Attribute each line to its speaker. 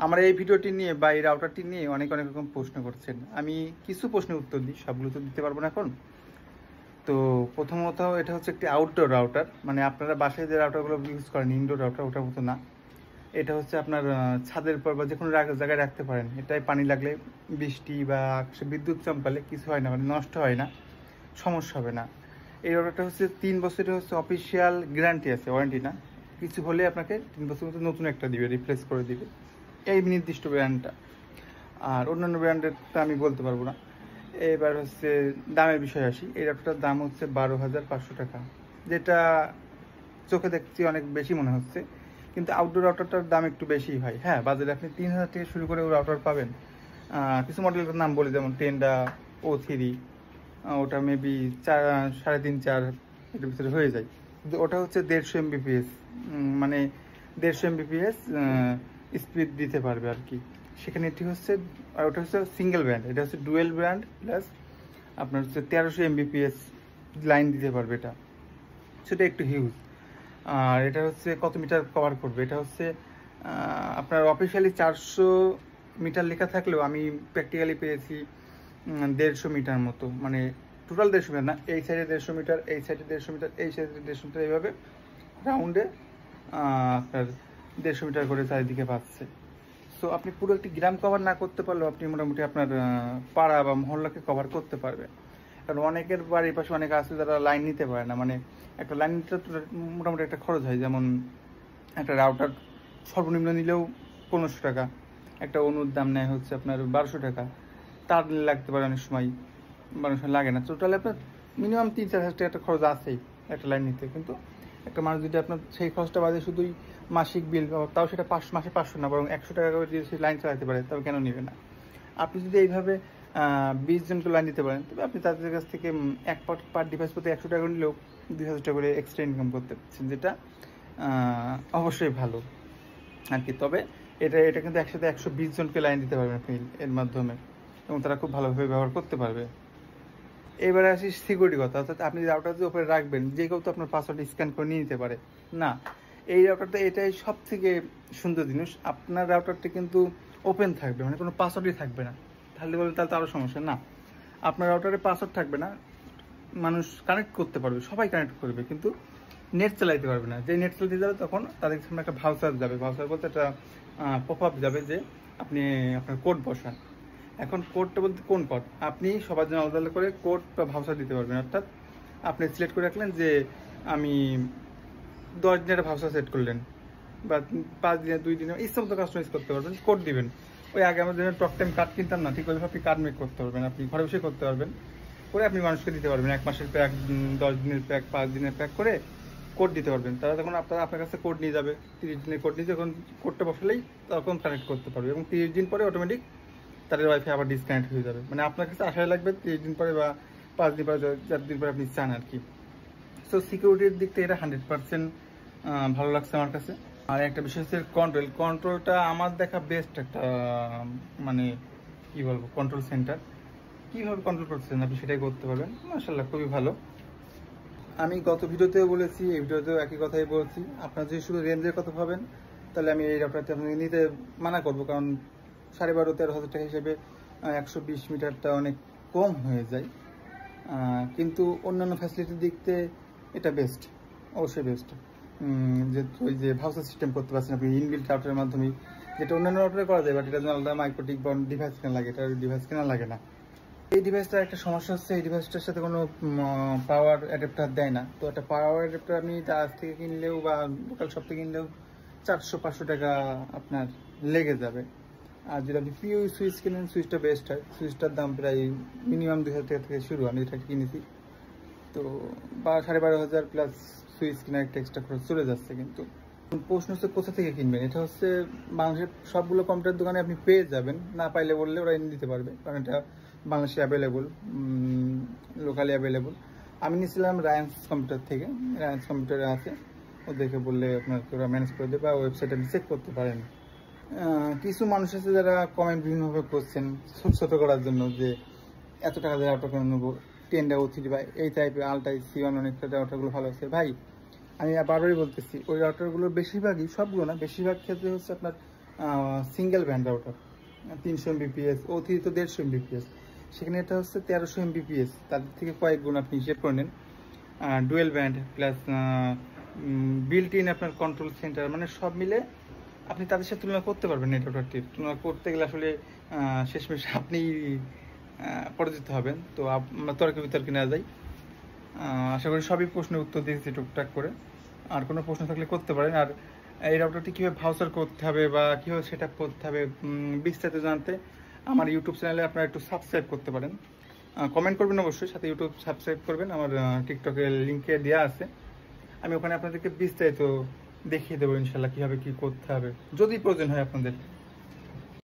Speaker 1: আমার এই ভিডিওটি নিয়ে বা এই রাউটারটি নিয়ে অনেক রকম প্রশ্ন করছেন। আমি কিছু প্রশ্নের উত্তর দিই, সবগুলো তো দিতে পারবো না এখন। তো প্রথমত এটা হচ্ছে একটি আউটডোর রাউটার, মানে আপনারা বাসায় যে রাউটারগুলো ইউজ করেন ইনডোর রাউটার, ওটার মতো না। এটা হচ্ছে আপনার ছাদের উপর বা যে কোনো জায়গায় রাখতে পারেন। এটাই পানি লাগলে, বৃষ্টি বা আকাশে বিদ্যুৎ চমকালে কিছু হয় না, মানে নষ্ট হয় না, সমস্যা হবে না। এই রাউটারটা হচ্ছে 3 বছরের হচ্ছে অফিসিয়াল গ্যারান্টি আছে, ওয়ারেন্টি না। কিছু হলে আপনাকে 3 বছর মধ্যে নতুন একটা দিবে, রিপ্লেস করে দিবে এই নির্দিষ্ট ব্র্যান্ডটা। আর অন্যান্য ব্র্যান্ডের তো আমি বলতে পারবো না। এবার হচ্ছে দামের বিষয়ে আসি। এই রাউটারটার দাম হচ্ছে 12,500 টাকা, যেটা চোখে দেখছি অনেক বেশি মনে হচ্ছে, কিন্তু আউটডোর রাউটারটার দাম একটু বেশি হয়। হ্যাঁ, বাজারে আপনি 3,000 থেকে শুরু করে রাউটার পাবেন। কিছু মডেলের নাম বলি, যেমন টেন্ডা O3, ওটা মেবি 3.5-4 এটার ভিতরে হয়ে যায়। কিন্তু ওটা হচ্ছে 150 MBPS, মানে 150 MBPS স্পিড দিতে পারবে আর কি। সেখানে এটি হচ্ছে, আর ওটা হচ্ছে সিঙ্গেল ব্র্যান্ড, এটা হচ্ছে ডুয়েল ব্র্যান্ড প্লাস আপনার হচ্ছে 1300 MBPS লাইন দিতে পারবে এটা, সেটা একটু হিউজ। আর এটা হচ্ছে কত মিটার কভার করবে, এটা হচ্ছে আপনার অফিসিয়ালি 400 মিটার লেখা থাকলেও আমি প্র্যাকটিক্যালি পেয়েছি 150 মিটার মতো, মানে টোটাল 150 মিটার না, এই সাইডে 150 মিটার, এই সাইডে 150 মিটার, এই সাইডে 150 মিটার, এইভাবে রাউন্ডে আপনার 150 মিটার করে চারিদিকে পাচ্ছে। সো আপনি পুরো একটি গ্রাম কভার না করতে পারলেও আপনি মোটামুটি আপনার পাড়া বা মহল্লাকে কভার করতে পারবে। কারণ অনেকের বাড়ির পাশে অনেকে আছে যারা লাইন নিতে পারে না, মানে একটা লাইন নিতে তো মোটামুটি একটা খরচ হয়। যেমন একটা রাউটার সর্বনিম্ন নিলেও 1500 টাকা, একটা অনুর দাম নেয় হচ্ছে আপনার 1200 টাকা, তার লাগতে পারে অনেক সময়, মানুষের লাগে না। টোটালি আপনার মিনিমাম 3-4 হাজার টাকা একটা খরচ আছেই একটা লাইন নিতে। কিন্তু একটা মানুষ যদি আপনার সেই খরচটা বাদে শুধুই মাসিক বিল, তাও সেটা মাসে 500 না, বরং 100 টাকা করে যদি সেই লাইন চালাতে পারে, তবে কেন নেবে না? আপনি যদি এইভাবে 20 জনকে লাইন দিতে পারেন, তবে আপনি তাদের কাছ থেকে এক পার ডিভাইস প্রতি 100 টাকা নিলেও 2,000 টাকা করে এক্সট্রা ইনকাম করতে পারছেন, যেটা অবশ্যই ভালো আর কি। তবে এটা কিন্তু একসাথে 120 জনকে লাইন দিতে পারবেন আপনি এর মাধ্যমে, এবং তারা খুব ভালোভাবে ব্যবহার করতে পারবে। এবারে আসি সিকিউরিটি কথা, অর্থাৎ আপনি রাউটার যে উপরে রাখবেন, যে কেউ তো আপনার পাসওয়ার্ড স্ক্যান করে নিয়ে নিতে পারে না। এই রাউটারটা এটাই সব থেকে সুন্দর জিনিস, আপনার রাউটারটা কিন্তু ওপেন থাকবে, মানে কোনো পাসওয়ার্ডই থাকবে না। তাহলে বলবেন তাহলে তো আরও সমস্যা না, আপনার রাউটারে পাসওয়ার্ড থাকবে না, মানুষ কানেক্ট করতে পারবে, সবাই কানেক্ট করবে, কিন্তু নেট চালাইতে পারবে না। যে নেট চালাতে যাবে তখন তাদের সামনে একটা ভাউচার যাবে, ভাউচার বলতে একটা পপ আপ যাবে যে আপনি আপনার কোড বসান। এখন কোডটা বলতে কোন কোড, আপনি সবার জন্য আলাদা করে কোড বা ভাউচার দিতে পারবেন। অর্থাৎ আপনি সিলেক্ট করে রাখলেন যে আমি 10 দিনের একটা ভাউচার সেট করলেন, বা 5 দিনে, 2 দিনে, ইচ্ছা মতো কাস্টমাইজ করতে পারবেন, কোড দিবেন। ওই আগে আমাদের টক টাইম কার্ড কিনতাম না, ঠিক ওইভাবে আপনি কার্ড মেক করতে পারবেন, আপনি ঘরে বসে করতে পারবেন, করে আপনি মানুষকে দিতে পারবেন। 1 মাসের প্যাক, 10 দিনের প্যাক, 5 দিনের প্যাক করে কোড দিতে পারবেন। তারা তখন আপনার কাছে কোড নিয়ে যাবে, 30 দিনের কোড নিয়ে যখন কোডটা বসালেই তখন কানেক্ট করতে পারবে, এবং 30 দিন পরে অটোমেটিক তাদের ওয়াইফাই আবার ডিসকানেক্ট হয়ে যাবে। মানে আপনার কাছে আসায় লাগবে 30 দিন পরে বা 5 দিন পরে, 4 দিন পরে আপনি চান আর কি। সো সিকিউরিটির দিক থেকে এটা 100% ভালো লাগছে আমার কাছে। আর একটা বিষয় হচ্ছে কন্ট্রোলটা আমার দেখা বেস্ট একটা, মানে কি বলবো, কন্ট্রোল সেন্টার। কীভাবে কন্ট্রোল করতেছেন আপনি সেটাই করতে পারবেন, মাশাআল্লাহ খুবই ভালো। আমি গত ভিডিওতেও বলেছি, এই ভিডিওতেও একই কথাই বলছি, আপনার যদি শুধু রেঞ্জের কথা ভাবেন তাহলে আমি এই রাউটারটি আপনাকে নিতে মানা করবো, কারণ 12,500-13 হাজার টাকা হিসেবে 120 মিটারটা অনেক কম হয়ে যায়। কিন্তু অন্যান্য ফ্যাসিলিটির দিক থেকে এটা বেস্ট, অবশ্যই বেস্ট। যে ওই যে ভাউচার সিস্টেম করতে পারছেন আপনি ইনবিল্ট রাউটারের মাধ্যমে, যেটা অন্যান্য রাউটারে করা যায়, বাট এটা আলাদা মাইক্রোটিক বা ডিভাইস কেনা লাগে, এটা ডিভাইস কেনা লাগে না। এই ডিভাইসটার একটা সমস্যা হচ্ছে, এই ডিভাইসটার সাথে কোনো পাওয়ার অ্যাডাপ্টার দেয় না। তো একটা পাওয়ার অ্যাডাপ্টার আপনি আজ থেকে কিনলেও বা লোকাল শপ থেকে কিনলেও 400-500 টাকা আপনার লেগে যাবে। আর যদি আপনি পিও সুইচ কিনেন, সুইচটা বেস্ট হয়, সুইচটার দাম প্রায় মিনিমাম 2,000 টাকা থেকে শুরু, আমি এটা কিনেছি। তো 12,500 প্লাস সুইচ কেনার একটা এক্সট্রা খরচ চলে যাচ্ছে। কিন্তু প্রশ্ন হচ্ছে কোথা থেকে কিনবেন, এটা হচ্ছে বাংলাদেশের সবগুলো কম্পিউটার দোকানে আপনি পেয়ে যাবেন, না পাইলে বললে ওরা এনে দিতে পারবে, কারণ এটা বাংলাদেশে অ্যাভেলেবল, লোকালি অ্যাভেলেবল। আমি নিয়েছিলাম রায়ান্স কম্পিউটার থেকে, রায়ান্স কম্পিউটারে আছে, ওদেরকে বললে আপনার ওরা ম্যানেজ করে দেবে, বা ওয়েবসাইটে আপনি চেক করতে পারেন। কিছু মানুষ আছে যারা কমেন্ট বিভিন্নভাবে করছেন ছোট করার জন্য, যে এত টাকা দিয়ে রাউটার কেন নেবো, টেন্ডা O3 বা এই টাইপের আলটাই C1 অনেকটা রাউটারগুলো ভালো আছে। ভাই আমি বারবারই বলতেছি, ওই রাউটারগুলোর বেশিরভাগই, সবগুলো না, বেশিরভাগ ক্ষেত্রে হচ্ছে আপনার single band router 300 Mbps, O3 তো 150 Mbps, সেখানে এটা হচ্ছে 1300 Mbps, তাদের থেকে কয়েক গুণ আপনি হিসেব করে নেন। Dual band plus built in আপনার কন্ট্রোল সেন্টার, মানে সব মিলে আপনি তাদের সাথে তুলনা করতে পারবেন। নেট রাউটারটির তুলনা করতে গেলে আসলে শেষমেশ আপনি পরাজিত হবেন। তো আমরা তর্কে বিতর্কে না যাই। আশা করি সবই প্রশ্নের উত্তর দিয়েছি টুকটাক করে। আর কোনো প্রশ্ন থাকলে করতে পারেন। আর এই রাউটারটি কীভাবে ভাউচার করতে হবে বা কীভাবে সেট আপ করতে হবে বিস্তারিত জানতে আমার ইউটিউব চ্যানেলে আপনারা একটু সাবস্ক্রাইব করতে পারেন। কমেন্ট করবেন অবশ্যই, সাথে ইউটিউব সাবস্ক্রাইব করবেন। আমার টিকটকের লিঙ্কে দেওয়া আছে, আমি ওখানে আপনাদেরকে বিস্তারিত দেখিয়ে দেবো ইনশাল্লাহ কীভাবে কী করতে হবে যদি প্রয়োজন হয় আপনাদের।